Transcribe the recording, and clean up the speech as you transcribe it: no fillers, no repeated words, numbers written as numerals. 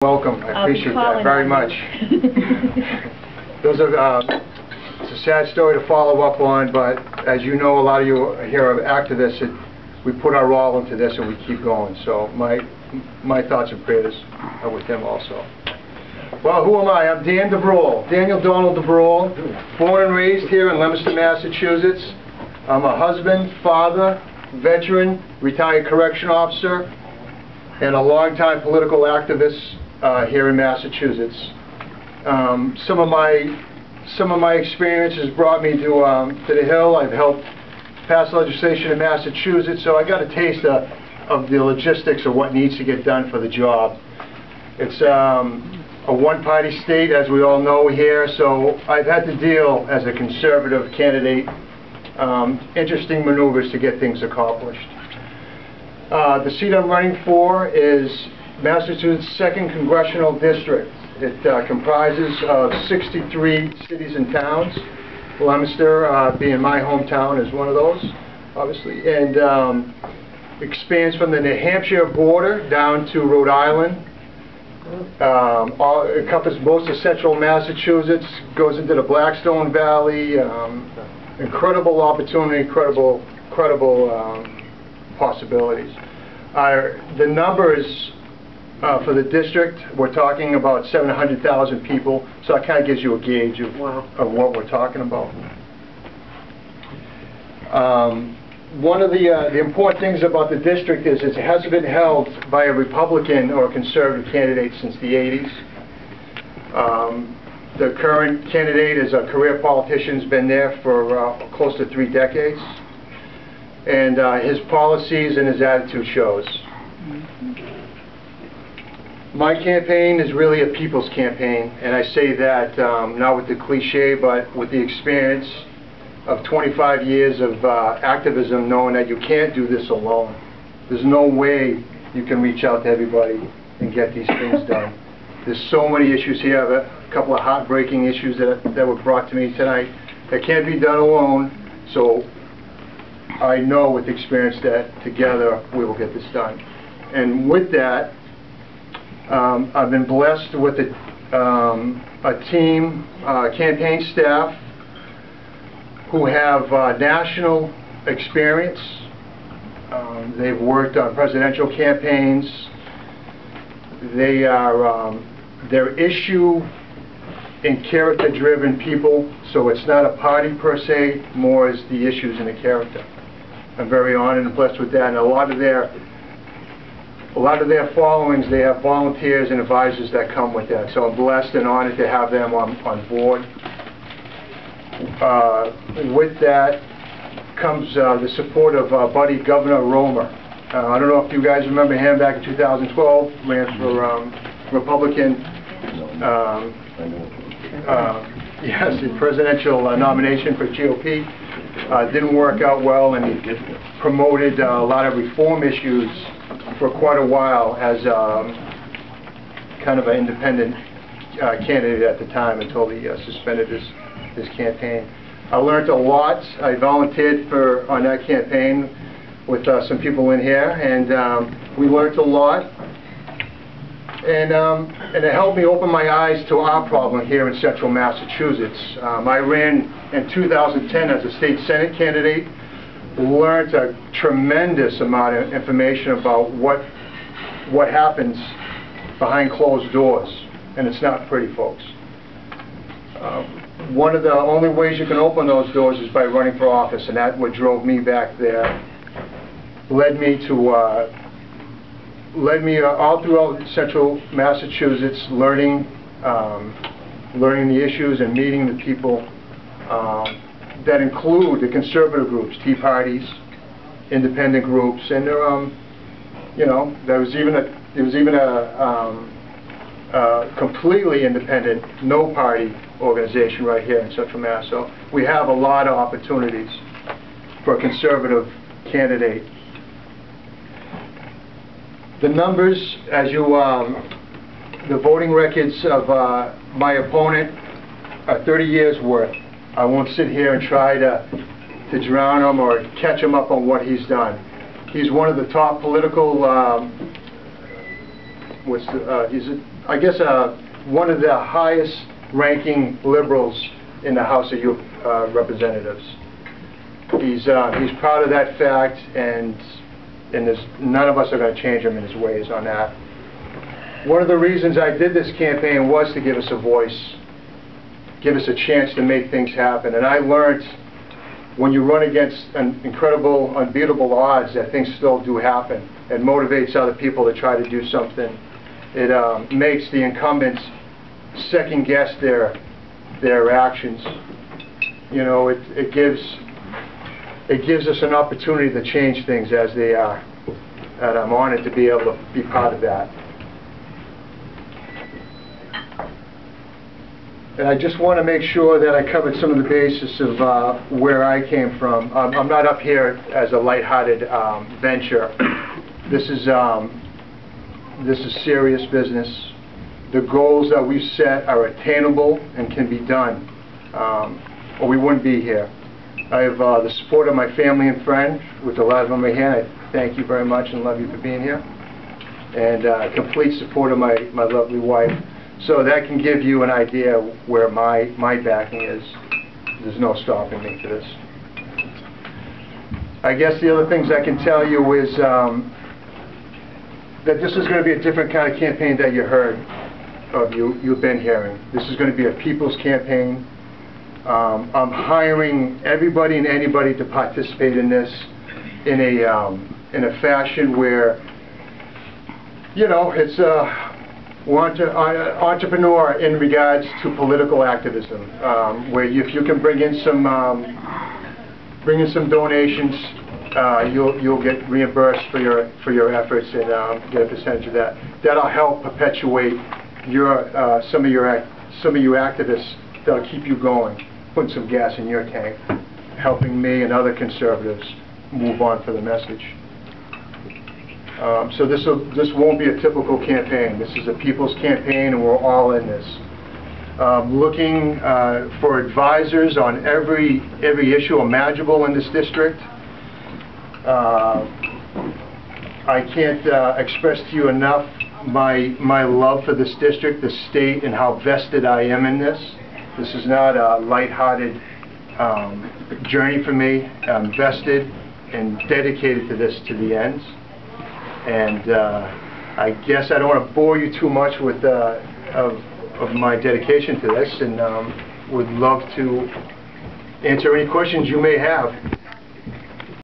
Welcome. I appreciate that very much. Those are, it's a sad story to follow up on, but as you know, a lot of you here are activists. We put our all into this and we keep going. So my thoughts and prayers are with him also. Well, who am I? I'm Dan Dubrule, Daniel Donald Dubrule, born and raised here in Leominster, Massachusetts. I'm a husband, father, veteran, retired correction officer, and a longtime political activist here in Massachusetts. Some of my experiences brought me to the Hill. I've helped pass legislation in Massachusetts, so I got a taste of the logistics of what needs to get done for the job. It's a one-party state, as we all know here, so I've had to deal as a conservative candidate, interesting maneuvers to get things accomplished. The seat I'm running for is Massachusetts' 2nd Congressional District. It comprises of 63 cities and towns, Leominster being my hometown is one of those, obviously, and expands from the New Hampshire border down to Rhode Island. It encompasses most of central Massachusetts, goes into the Blackstone Valley. Incredible opportunity, incredible possibilities. The numbers for the district, we're talking about 700,000 people, so that kind of gives you a gauge of what we're talking about. One of the important things about the district is it hasn't been held by a Republican or a conservative candidate since the 80s. The current candidate is a career politician, has been there for close to 3 decades, and his policies and his attitude shows. My campaign is really a people's campaign, and I say that not with the cliche, but with the experience of 25 years of activism, knowing that you can't do this alone. There's no way you can reach out to everybody and get these things done. There's so many issues here. I have a couple of heartbreaking issues that were brought to me tonight that can't be done alone, so I know with experience that together we will get this done. And with that, I've been blessed with a team, campaign staff, who have national experience. They've worked on presidential campaigns. They are they're issue and character-driven people, so it's not a party per se, more as the issues and the character. I'm very honored and blessed with that, and a lot of their followings, they have volunteers and advisors that come with that, so I'm blessed and honored to have them on board. With that comes the support of Buddy Governor Romer. I don't know if you guys remember him back in 2012, ran for Republican, yes, the presidential nomination for GOP. Didn't work out well, and he promoted a lot of reform issues for quite a while as kind of an independent candidate at the time until he suspended his campaign. I learned a lot. I volunteered on that campaign with some people in here, and we learned a lot. And it helped me open my eyes to our problem here in central Massachusetts. I ran in 2010 as a state senate candidate. Learned a tremendous amount of information about what happens behind closed doors, and it's not pretty, folks. One of the only ways you can open those doors is by running for office, and that's what drove me back there. Led me all throughout central Massachusetts, learning the issues and meeting the people that include the conservative groups, Tea Parties, independent groups, and you know, there was even a completely independent, no-party organization right here in Central Mass. So we have a lot of opportunities for a conservative candidate. The numbers, as you, the voting records of my opponent are 30 years worth. I won't sit here and try to drown him or catch him up on what he's done. He's one of the top political he's I guess, one of the highest ranking liberals in the House of Representatives. He's proud of that fact, and none of us are going to change him in his ways on that. One of the reasons I did this campaign was to give us a voice, give us a chance to make things happen. And I learned when you run against incredible, unbeatable odds, that things still do happen. It motivates other people to try to do something. It makes the incumbents second guess their actions. You know, it gives us an opportunity to change things as they are. And I'm honored to be able to be part of that. And I just want to make sure that I covered some of the basis of where I came from. I'm not up here as a lighthearted venture. This is serious business. The goals that we've set are attainable and can be done, or we wouldn't be here. I have the support of my family and friends, with a lot of them are here. I thank you very much and love you for being here. And complete support of my lovely wife. So that can give you an idea where my backing is. There's no stopping me for this. I guess the other things I can tell you is that this is going to be a different kind of campaign that you heard of, you've been hearing. This is going to be a people's campaign. I'm hiring everybody and anybody to participate in this in a fashion where, you know, it's entrepreneur in regards to political activism, where if you can bring in some donations, you'll get reimbursed for your efforts and get a percentage of that. That'll help perpetuate some of you activists. That'll keep you going, putting some gas in your tank, helping me and other conservatives move on for the message. So this won't be a typical campaign. This is a people's campaign, and we're all in this. Looking for advisors on every issue imaginable in this district. I can't express to you enough my love for this district, the state, and how vested I am in this. This is not a lighthearted journey for me. I'm vested and dedicated to this to the end. And I guess I don't want to bore you too much with of my dedication to this, and would love to answer any questions you may have.